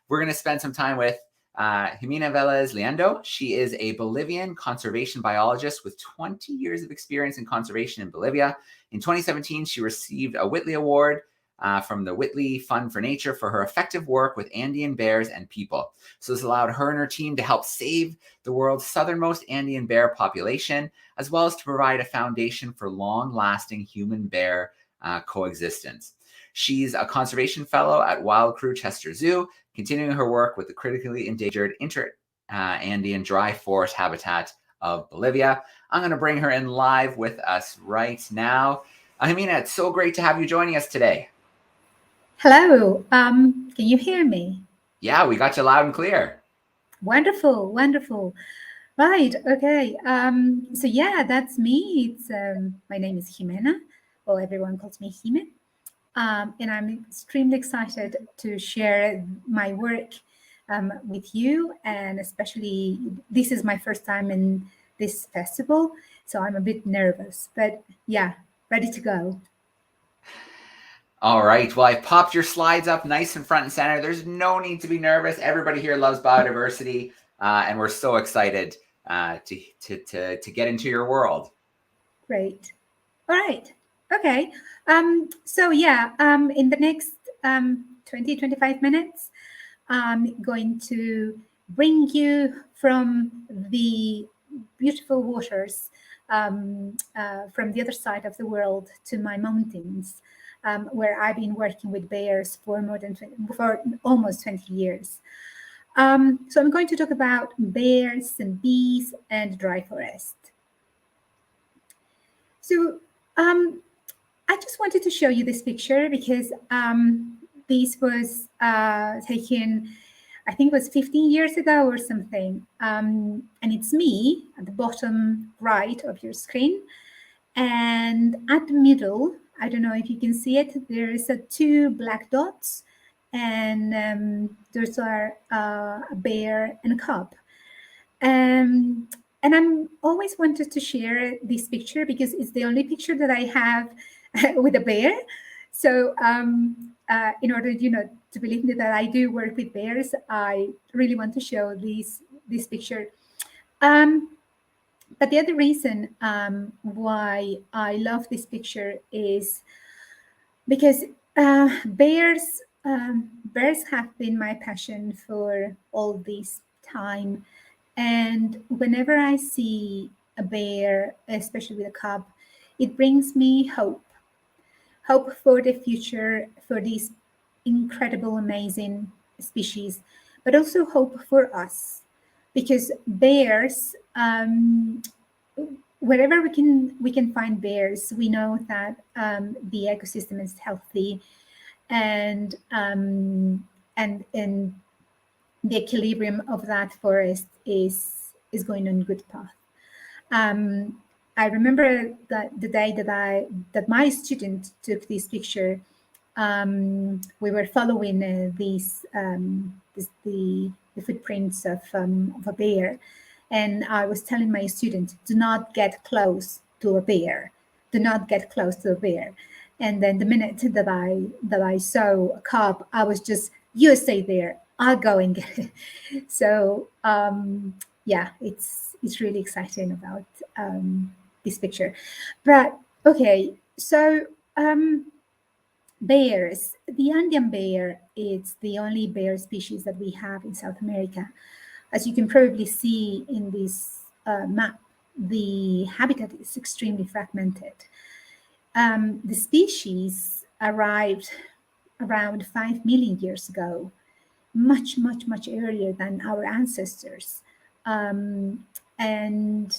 We're going to spend some time with Xime Velez-Liendo. She is a Bolivian conservation biologist with 20 years of experience in conservation in Bolivia. In 2017, she received a Whitley Award from the Whitley Fund for Nature for her effective work with Andean bears and people. So this allowed her and her team to help save the world's southernmost Andean bear population, as well as to provide a foundation for long-lasting human-bear coexistence. She's a conservation fellow at Wild Crew Chester Zoo, continuing her work with the critically endangered Andean dry forest habitat of Bolivia. I'm going to bring her in live with us right now. Xime, it's so great to have you joining us today. Hello. Can you hear me? Yeah, we got you loud and clear. Wonderful, wonderful. Right. Okay. So yeah, that's me. It's my name is Ximena, or everyone calls me Xime. And I'm extremely excited to share my work with you, and especially this is my first time in this festival, so I'm a bit nervous, but yeah, ready to go. All right. Well, I popped your slides up nice and front and center. There's no need to be nervous. Everybody here loves biodiversity, and we're so excited to get into your world. Great. All right. Okay. So yeah, in the next 20-25 minutes, I'm going to bring you from the beautiful waters from the other side of the world to my mountains, where I've been working with bears for almost 20 years. So I'm going to talk about bears and bees and dry forest. So I just wanted to show you this picture because this was taken, I think it was 15 years ago or something. And it's me at the bottom right of your screen. And at the middle, I don't know if you can see it, there is two black dots. And those are a bear and a cub. And I'm always wanted to share this picture because it's the only picture that I have with a bear. So in order, to believe me that I do work with bears, I really want to show this picture. But the other reason why I love this picture is because bears have been my passion for all this time. And whenever I see a bear, especially with a cub, it brings me hope for the future, for these incredible, amazing species, but also hope for us, because bears, wherever we can find bears, we know that the ecosystem is healthy, and the equilibrium of that forest is going on good path. I remember that the day that my student took this picture, we were following the footprints of a bear, and I was telling my student, do not get close to a bear, do not get close to a bear. And then the minute that I saw a cub, I was just, you stay there, I'll go and get it. So yeah, it's really exciting about this picture. But okay, so bears, the Andean bear, it's the only bear species that we have in South America. As you can probably see in this map, the habitat is extremely fragmented. The species arrived around 5 million years ago, much, much, much earlier than our ancestors. And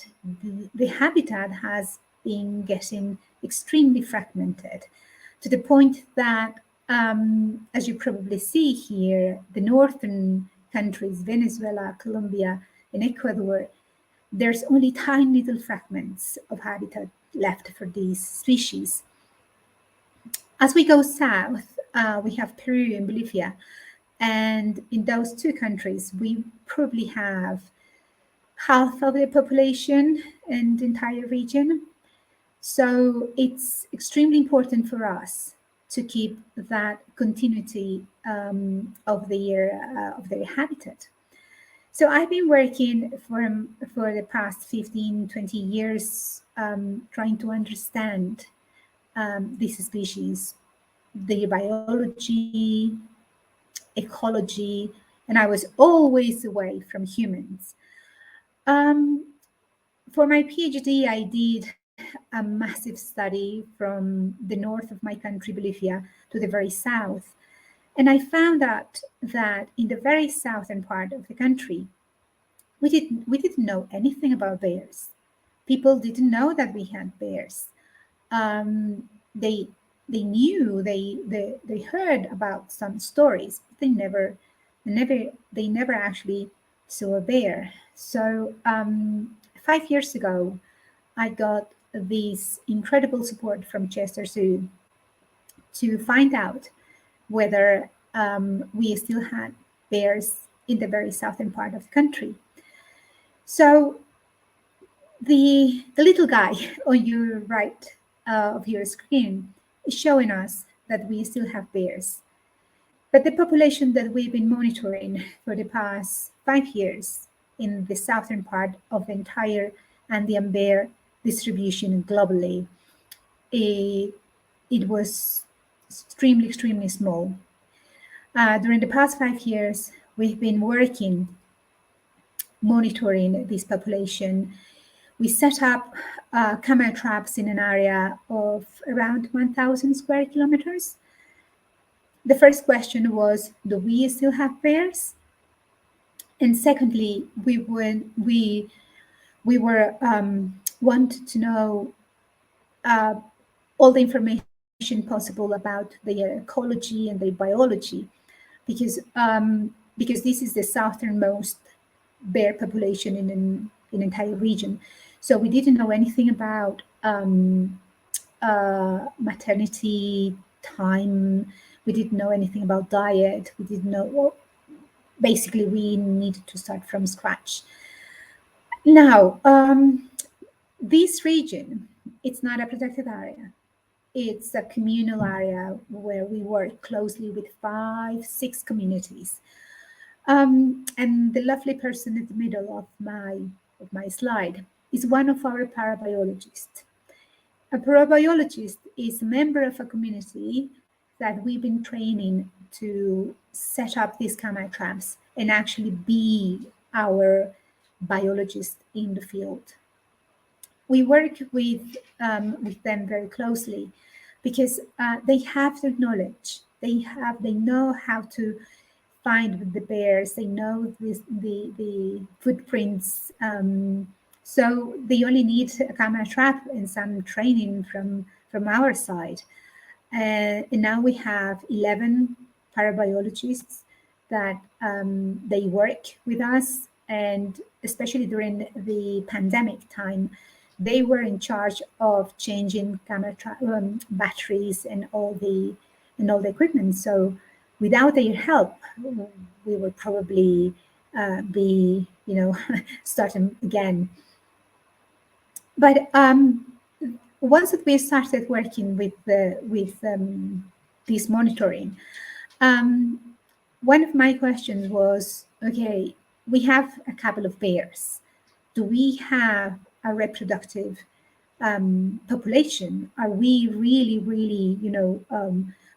the habitat has been getting extremely fragmented to the point that, as you probably see here, the northern countries, Venezuela, Colombia, and Ecuador, there's only tiny little fragments of habitat left for these species. As we go south, we have Peru and Bolivia. And in those two countries, we probably have half of the population in the entire region. So it's extremely important for us to keep that continuity of their habitat. So I've been working for the past 15, 20 years trying to understand these species, their biology, ecology, and I was always away from humans. Um, for my PhD, I did a massive study from the north of my country, Bolivia, to the very south. And I found out that in the very southern part of the country, we didn't know anything about bears. People didn't know that we had bears. Um, they they knew they heard about some stories, but they never actually saw a bear. So 5 years ago, I got this incredible support from Chester Zoo to find out whether we still had bears in the very southern part of the country. So the little guy on your right of your screen is showing us that we still have bears. But the population that we've been monitoring for the past 5 years in the southern part of the entire Andean bear distribution globally, it, it was extremely, extremely small. During the past 5 years, we've been working monitoring this population. We set up camera traps in an area of around 1,000 square kilometers. The first question was, do we still have bears? And secondly, we were wanted to know uh, all the information possible about their ecology and their biology, because this is the southernmost bear population in an entire region. So we didn't know anything about maternity time. We didn't know anything about diet. We didn't know. Well, basically, we needed to start from scratch. Now, this region, it's not a protected area. It's a communal area where we work closely with 5, 6 communities. And the lovely person in the middle of my slide is one of our parabiologists. A parabiologist is a member of a community that we've been training to set up these camera traps and actually be our biologist in the field. We work with them very closely because they have the knowledge. They know how to find the bears. They know the footprints. So they only need a camera trap and some training from our side. And now we have 11 parabiologists that they work with us, and especially during the pandemic time, they were in charge of changing camera batteries and all the equipment. So without their help, we would probably be, starting again. But once that we started working with this monitoring, one of my questions was, okay, we have a couple of bears. Do we have a reproductive population? Are we really, really,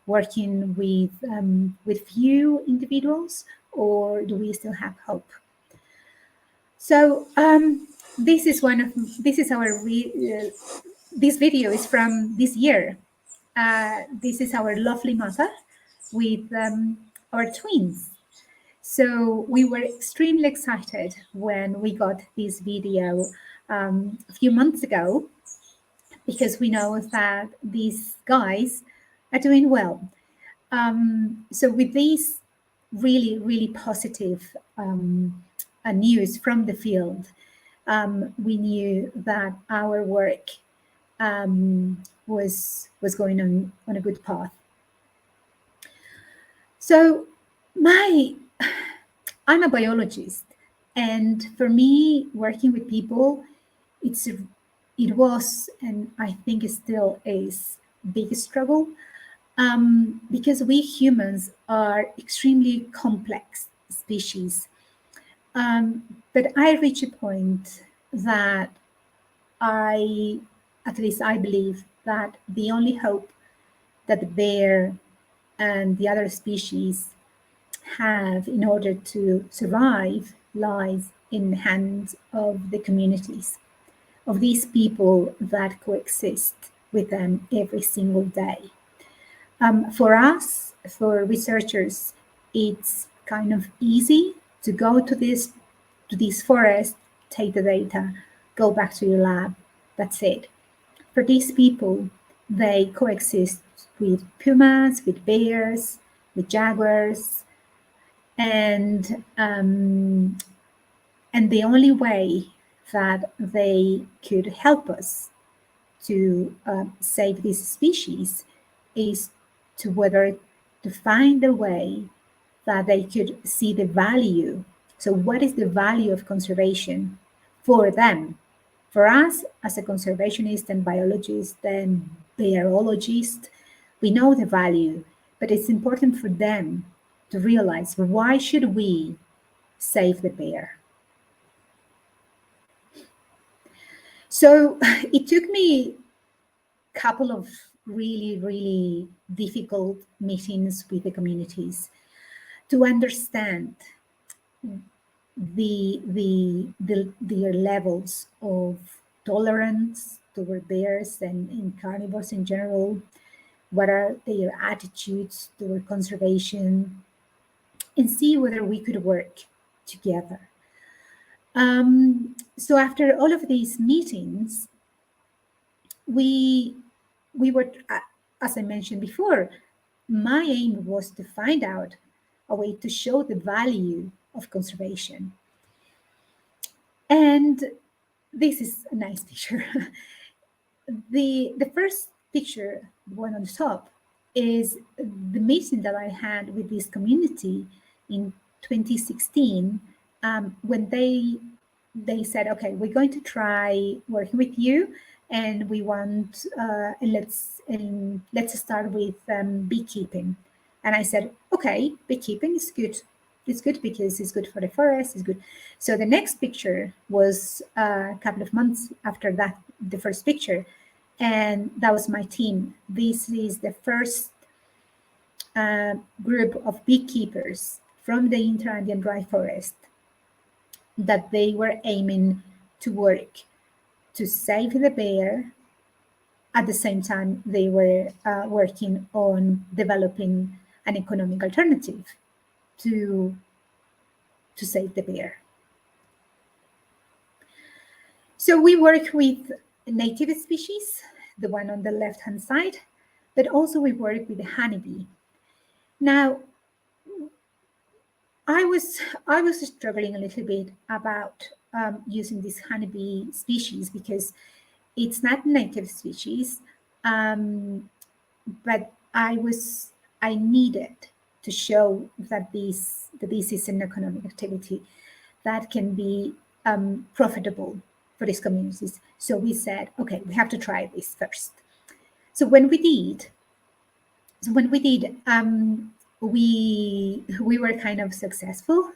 working with few individuals, or do we still have hope? So this is this video is from this year. This is our lovely mother with our twins. So we were extremely excited when we got this video a few months ago, because we know that these guys are doing well. So with these really, really positive news from the field, we knew that our work was going on a good path. So I'm a biologist, and for me, working with people, it was, and I think it still is, big struggle. because we humans are extremely complex species. But I reach a point that I, at least I believe, that the only hope that the bear and the other species have in order to survive lies in the hands of the communities, of these people that coexist with them every single day. For us, for researchers, it's kind of easy to go to this forest, take the data, go back to your lab. That's it. For these people, they coexist with pumas, with bears, with jaguars, and the only way that they could help us to save this species is to whether to find a way that they could see the value. So, what is the value of conservation for them? For us, as a conservationist and biologist and bearologist, we know the value, but it's important for them to realize, why should we save the bear? So it took me a couple of really, really difficult meetings with the communities to understand their levels of tolerance toward bears and carnivores in general. What are their attitudes toward conservation, and see whether we could work together. So after all of these meetings, we were, as I mentioned before, my aim was to find out a way to show the value of conservation. And this is a nice picture. The first picture, the one on the top, is the meeting that I had with this community in 2016, when they said, okay, we're going to try working with you, and we want let's start with beekeeping. And I said, okay, beekeeping is good. It's good because it's good for the forest. It's good. So the next picture was a couple of months after that, the first picture, and that was my team. This is the first group of beekeepers from the inter-Andean dry forest that they were aiming to work to save the bear. At the same time, they were working on developing an economic alternative to save the bear. So we work with native species, the one on the left-hand side, but also we work with the honeybee. Now, I was struggling a little bit about using this honeybee species because it's not native species, but I needed to show that this is an economic activity that can be profitable for these communities. So we said, okay, we have to try this first. So when we did, we were kind of successful.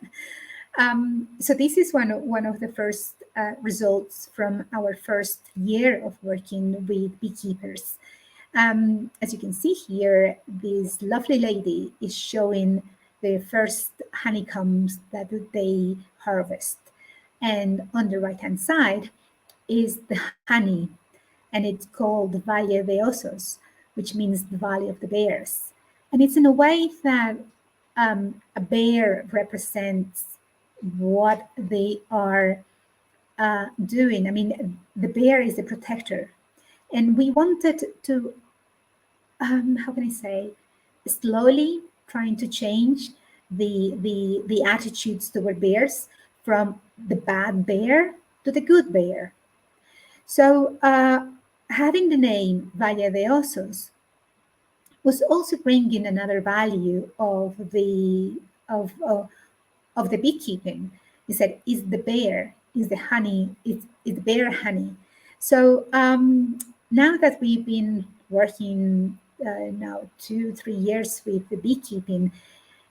So this is one of the first results from our first year of working with beekeepers. As you can see here, this lovely lady is showing the first honeycombs that they harvest. And on the right-hand side is the honey, and it's called the Valle de Osos, which means the Valley of the Bears. And it's in a way that a bear represents what they are doing. I mean, the bear is the protector. And we wanted to, how can I say, slowly trying to change the attitudes toward bears from the bad bear to the good bear. So having the name Valle de Osos was also bringing another value of the beekeeping. He said, "Is the bear? Is the honey? Is bear honey?" So now that we've been working now 2-3 years with the beekeeping,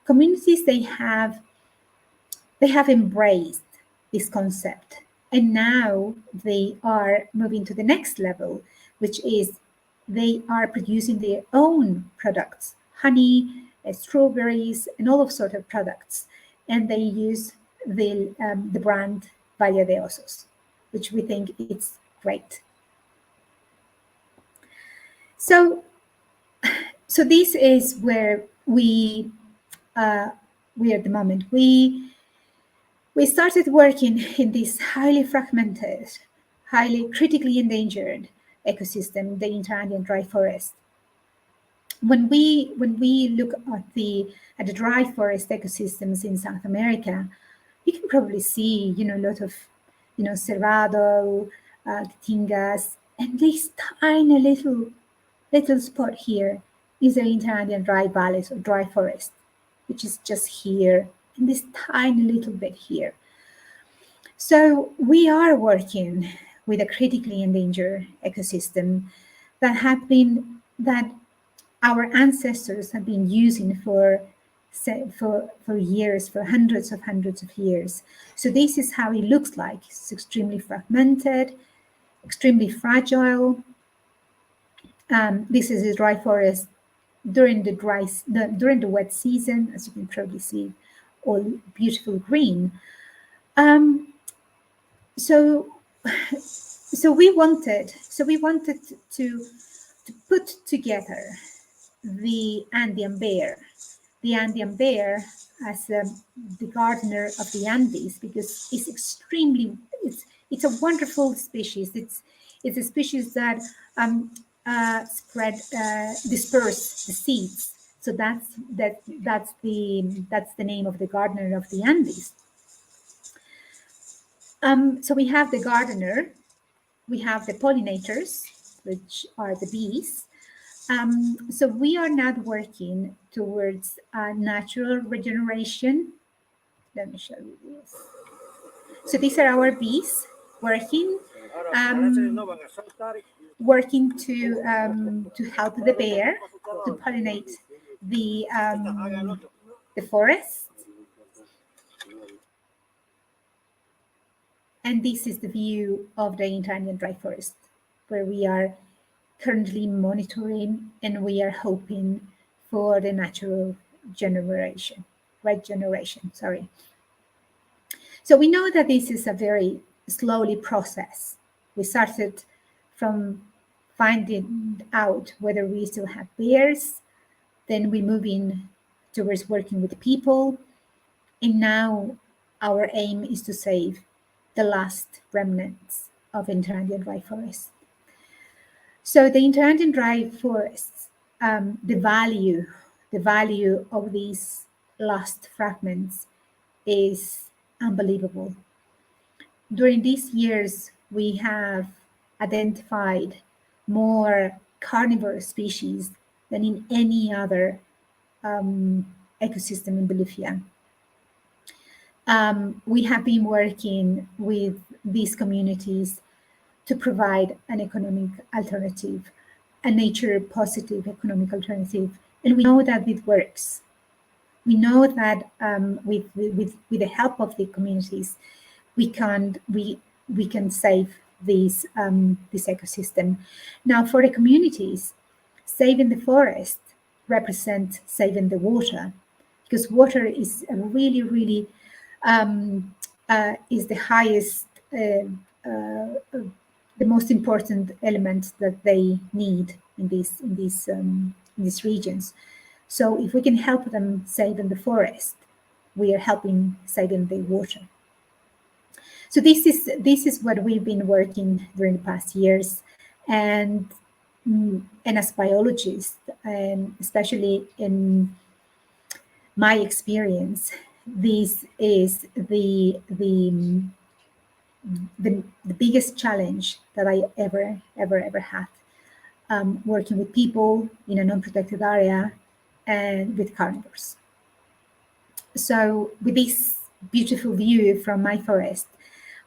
communities they have embraced this concept, and now they are moving to the next level, which is they are producing their own products, honey, strawberries, and all of sort of products, and they use the brand Valle de Osos, which we think it's great. So this is where we at the moment. We started working in this highly fragmented, highly critically endangered ecosystem, the Interandean dry forest. When we look at the dry forest ecosystems in South America, you can probably see, a lot of, cerrado, caatingas, and this tiny little spot here is the Interandean dry valleys or dry forest, which is just here in this tiny little bit here. So we are working with a critically endangered ecosystem that our ancestors have been using for years, for hundreds of years. So this is how it looks like. It's extremely fragmented, extremely fragile. This is a dry forest during the wet season, as you can probably see, all beautiful green. So we wanted to put together the Andean bear as the gardener of the Andes, because it's a wonderful species. It's a species that disperse the seeds. So that's the name of the gardener of the Andes. So we have the gardener, we have the pollinators, which are the bees. So we are now working towards natural regeneration. Let me show you this. So these are our bees working to help the bear to pollinate the forest. And this is the view of the Interandean dry forest, where we are currently monitoring, and we are hoping for the natural regeneration. Sorry. So we know that this is a very slowly process. We started from finding out whether we still have bears, then we move in towards working with people, and now our aim is to save the last remnants of Interandean dry forest. So the Interandean dry forests, the value of these lost fragments is unbelievable. During these years, we have identified more carnivore species than in any other ecosystem in Bolivia. We have been working with these communities to provide an economic alternative, a nature-positive economic alternative, and we know that it works. We know that with the help of the communities, we can save this ecosystem. Now, for the communities, saving the forest represents saving the water, because water is a really is the highest, the most important element that they need in these regions. So if we can help them saving the forest, we are helping saving the water. So this is what we've been working during the past years, and as biologists, and especially in my experience, this is the biggest challenge that I ever had, working with people in a non-protected area and with carnivores. So with this beautiful view from my forest,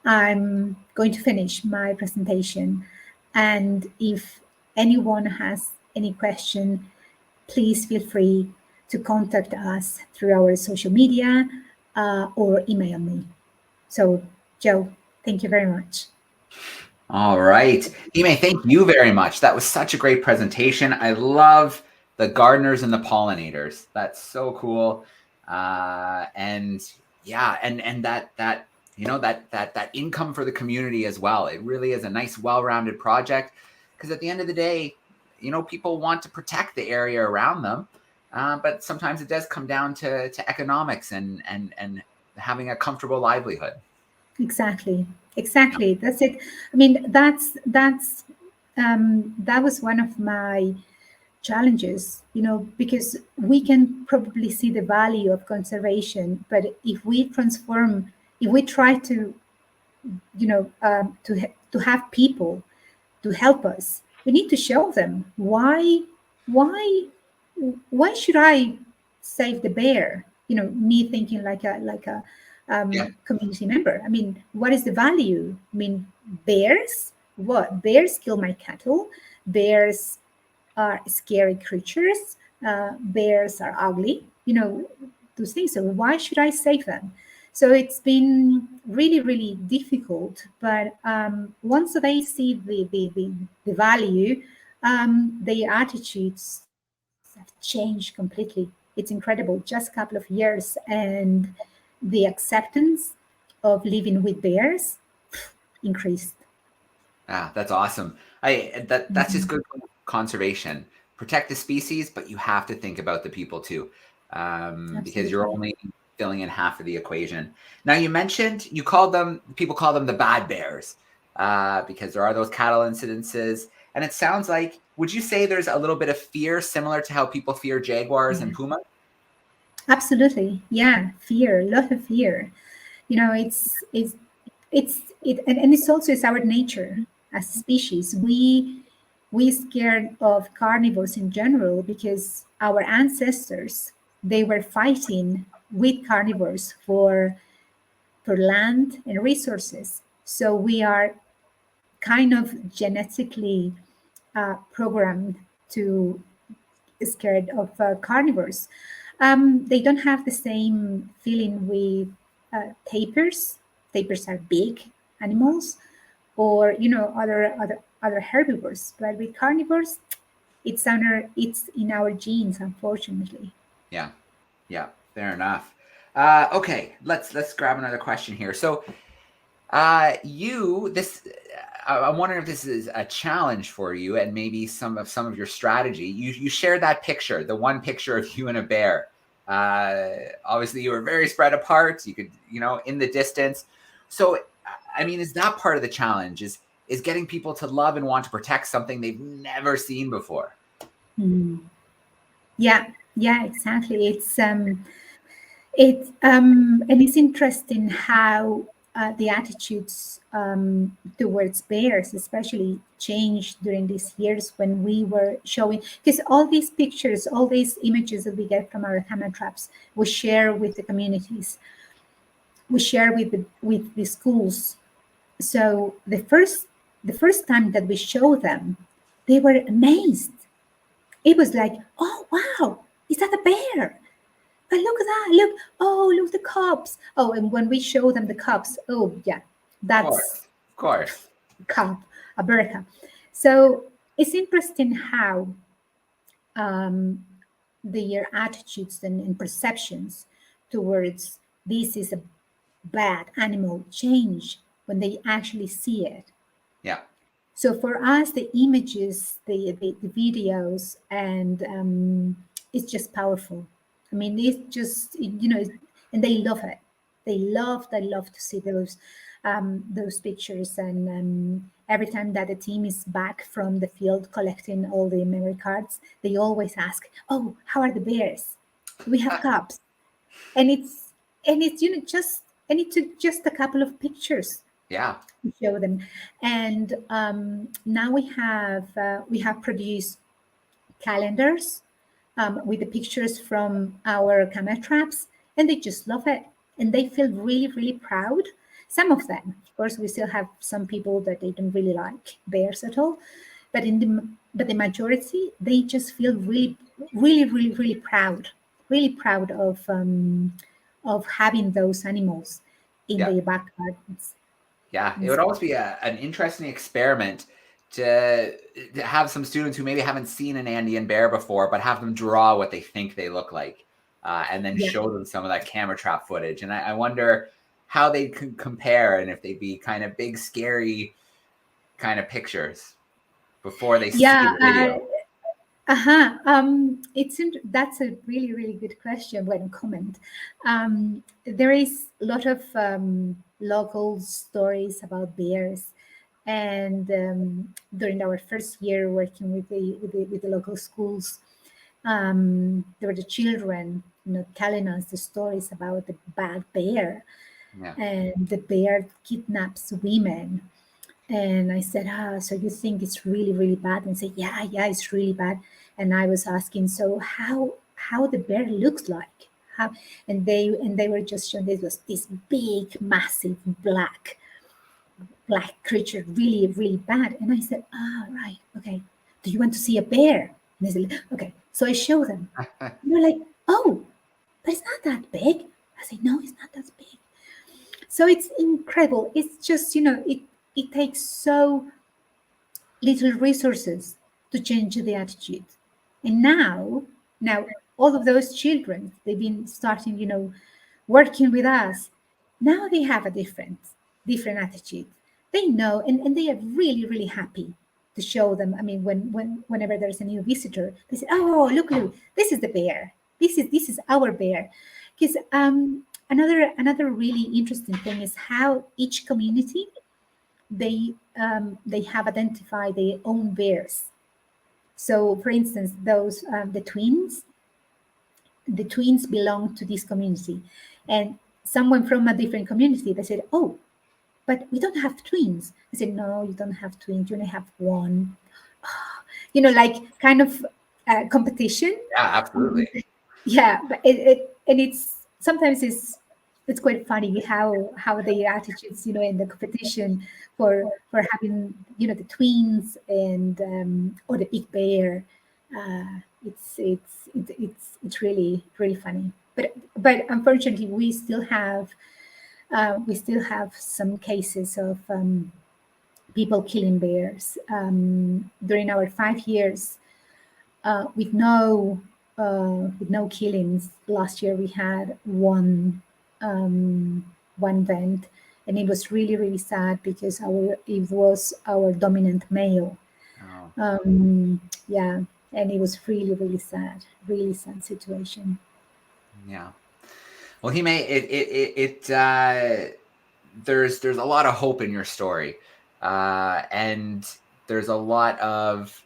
I'm going to finish my presentation. And if anyone has any question, please feel free to contact us through our social media or email me. So, Joe, thank you very much. All right. Xime, thank you very much. That was such a great presentation. I love the gardeners and the pollinators. That's so cool. And yeah, and that that income for the community as well. It really is a nice, well-rounded project, because at the end of the day, people want to protect the area around them. But sometimes it does come down to economics and having a comfortable livelihood. Exactly. That's it. I mean, that was one of my challenges, because we can probably see the value of conservation, but if we try to, to have people to help us, we need to show them why, why should I save the bear? Me thinking like a Yeah. community member. I mean, what is the value? I mean, bears? What? Bears kill my cattle. Bears are scary creatures. Bears are ugly. Those things. So why should I save them? So it's been really, really difficult. But once they see the value, their attitudes have changed completely. It's incredible. Just a couple of years, and the acceptance of living with bears increased. Ah, that's awesome. That's just good conservation. Protect the species, but you have to think about the people too, because you're Absolutely. only filling in half of the equation. Now, you mentioned people call them the bad bears, because there are those cattle incidences, and it sounds like, would you say there's a little bit of fear similar to how people fear jaguars and Yeah. pumas? Absolutely. Yeah. Fear, a lot of fear. And it's also it's our nature as a species. We scared of carnivores in general because our ancestors, they were fighting with carnivores for land and resources. So we are kind of genetically programmed to scared of carnivores. They don't have the same feeling with tapirs. Tapirs are big animals, or other herbivores. But with carnivores, it's in our genes, unfortunately. Yeah, yeah, fair enough. Okay, let's grab another question here. So, I'm wondering if this is a challenge for you, and maybe some of your strategy. You shared that picture, the one picture of you and a bear. Obviously, you were very spread apart. You could, in the distance. So, I mean, is that part of the challenge? Is getting people to love and want to protect something they've never seen before? Mm. Yeah, exactly. And it's interesting how the attitudes towards bears, especially, changed during these years when we were showing. Because all these pictures, all these images that we get from our camera traps, we share with the communities, we share with the schools. So the first time that we show them, they were amazed. It was like, oh wow, is that a bear? But look at that! Look, oh, look the cubs. Oh, and when we show them the cubs, oh yeah, Of course, that's of course. cub, a bear cub. So it's interesting how um, their attitudes and perceptions towards this is a bad animal change when they actually see it. Yeah, So for us, the images, the videos, and it's just powerful. I mean, it's just and they love it. They love to see those pictures. And every time that the team is back from the field collecting all the memory cards, they always ask, "Oh, how are the bears? Do we have cubs?" And it's just and it took just a couple of pictures yeah, to show them. And now we have produced calendars with the pictures from our camera traps, and they just love it, and they feel really, really proud. Some of them, of course, we still have some people that they don't really like bears at all, but but the majority, they just feel really proud of having those animals in Yeah. their back gardens. Yeah, it And would so, almost be an interesting experiment to have some students who maybe haven't seen an Andean bear before, but have them draw what they think they look like, and then yeah. show them some of that camera trap footage. And I wonder how they could compare and if they'd be kind of big, scary kind of pictures before they see Yeah, the video. that's a really good question. When comment, there is a lot of local stories about bears, and during our first year working with the local schools, there were the children, telling us the stories about the bad bear, Yeah. and the bear kidnaps women. And I said, so you think it's really bad? And say, yeah, it's really bad. And I was asking, so how the bear looks like? How? And they were just showing this big, massive black creature, really bad. And I said, right, okay. Do you want to see a bear? And they said, okay. So I show them. And they're like, oh, but it's not that big. I said, no, it's not that big. So it's incredible. It's just, it takes so little resources to change the attitude. And now all of those children, they've been starting, working with us. Now they have a different attitude. They know, and they are really happy to show them. I mean, whenever there's a new visitor, they say, oh, look, this is the bear. This is our bear. Because another really interesting thing is how each community, they have identified their own bears. So, for instance, those the twins belong to this community, and someone from a different community, they said, "Oh, but we don't have twins." I said, "No, you don't have twins. You only have one." Like kind of competition. Yeah, absolutely. Yeah, but it's sometimes it's quite funny how their attitudes, in the competition for having, the twins, and or the big bear. It's really funny. But unfortunately, we still have some cases of people killing bears during our 5 years with no killings. Last year we had one event, and it was really sad because it was our dominant male. Oh, Yeah, and it was really sad situation. yeah. Well, Hime, there's a lot of hope in your story, and there's a lot of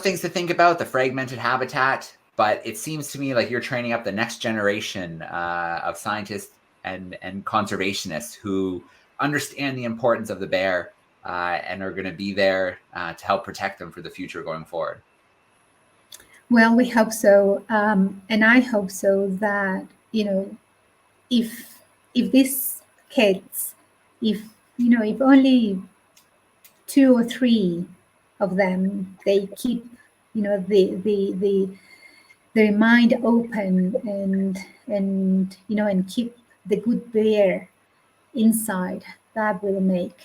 things to think about, the fragmented habitat. But it seems to me like you're training up the next generation of scientists and conservationists who understand the importance of the bear and are going to be there to help protect them for the future going forward. Well, we hope so, and I hope so that, if these kids, if only two or three of them, they keep, their mind open, and keep the good bear inside, that will make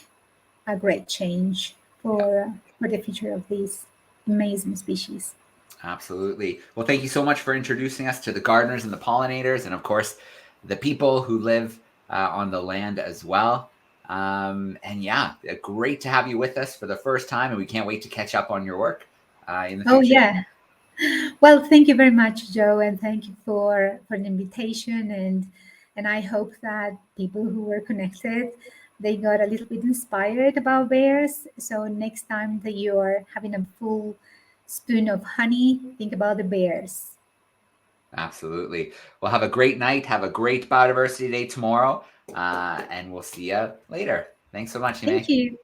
a great change Yeah, for the future of these amazing species. absolutely. Well, thank you so much for introducing us to the gardeners and the pollinators, and of course, the people who live on the land as well. And yeah, great to have you with us for the first time, and we can't wait to catch up on your work in the Oh future. yeah. Well, thank you very much, Joe, and thank you for the invitation. And I hope that people who were connected, they got a little bit inspired about bears. So next time that you're having a full spoon of honey, think about the bears. Absolutely. Well, have a great night. Have a great biodiversity day tomorrow, and we'll see you later. Thanks so much, Thank Hime. you.